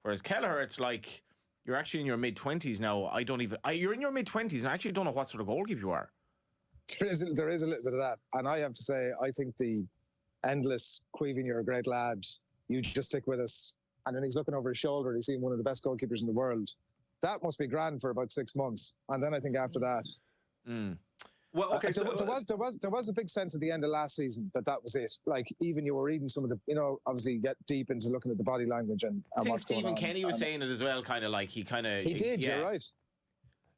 Whereas Kelleher, it's like you're actually in your mid-20s now. You're in your mid-20s and I actually don't know what sort of goalkeeper you are. There is a little bit of that. And I have to say, I think the endless Caoimhin, you're a great lad, you just stick with us. And then he's looking over his shoulder, he's seeing one of the best goalkeepers in the world. That must be grand for about 6 months. And then I think after that... Well, okay, there was a big sense at the end of last season that was it. Like, even you were reading some of the, obviously get deep into looking at the body language and I think what's going Stephen on. Kenny was saying it as well, kind of like he did, yeah. You're right.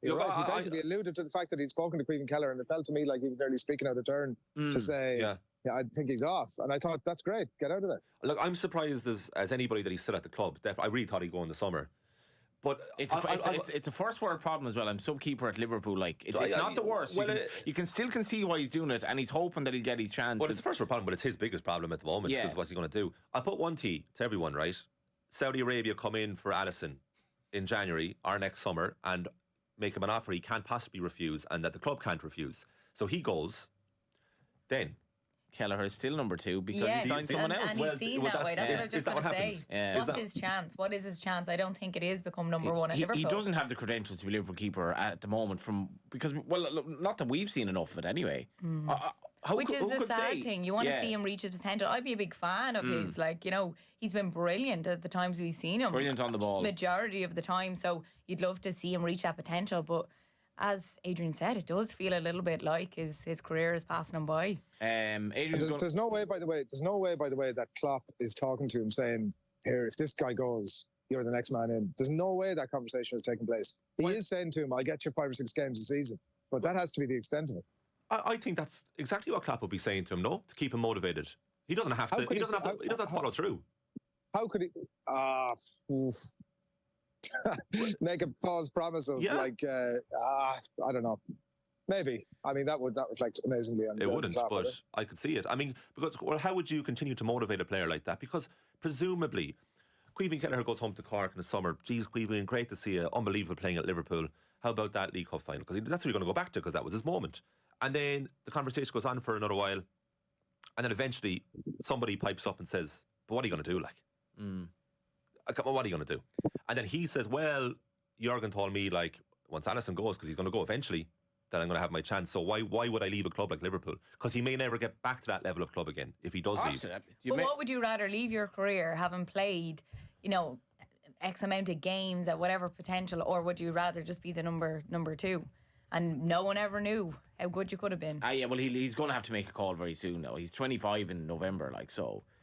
You're right. He basically alluded to the fact that he'd spoken to Caoimhin Kelleher, and it felt to me like he was nearly speaking out of turn to say, yeah, I think he's off. And I thought, that's great, get out of there. Look, I'm surprised as anybody that he's still at the club. I really thought he'd go in the summer. But it's a first world problem as well. I'm sub-keeper at Liverpool. Like it's not the worst. Well, you can still see why he's doing it, and he's hoping that he'll get his chance. Well, it's a first world problem, but it's his biggest problem at the moment. Because what's he going to do? I'll put one T to everyone, right? Saudi Arabia come in for Alisson in January or next summer and make him an offer he can't possibly refuse, and that the club can't refuse. So he goes. Then Kelleher is still number 2 because he signed someone else. And he's seen that way. That's what I was just going to say. Yeah. What's his chance? What is his chance? I don't think it is become number 1 at Liverpool. He doesn't have the credentials to be Liverpool keeper at the moment because not that we've seen enough of it anyway. Which is the sad thing. You want to see him reach his potential. I'd be a big fan of his. Like, he's been brilliant at the times we've seen him. Brilliant on the ball. Majority of the time. So you'd love to see him reach that potential. But as Adrian said, it does feel a little bit like his career is passing him by. There's no way, by the way, that Klopp is talking to him saying, here, if this guy goes, you're the next man in. There's no way that conversation has taken place. He is saying to him, I'll get you 5 or 6 games a season. But that has to be the extent of it. I think that's exactly what Klopp would be saying to him, no? To keep him motivated. He doesn't have to. He doesn't have to follow through. How could he? Make a false promise of I don't know. Maybe. I mean, that would reflect amazingly on it wouldn't, Klopp, but I could see it. I mean, because how would you continue to motivate a player like that? Because presumably, Caoimhin Kelleher goes home to Cork in the summer. Geez, Caoimhin, great to see you. Unbelievable playing at Liverpool. How about that League Cup final? Because that's what you're going to go back to, because that was his moment. And then the conversation goes on for another while, and then eventually somebody pipes up and says, "But what are you going to do? Like, what are you going to do?" And then he says, "Well, Jurgen told me like once Alisson goes, because he's going to go eventually, that I'm going to have my chance. So why would I leave a club like Liverpool? Because he may never get back to that level of club again if he does leave." But what would you rather, leave your career having played, X amount of games at whatever potential, or would you rather just be the number 2? And no one ever knew how good you could have been. Well, he's going to have to make a call very soon now. He's 25 in November, so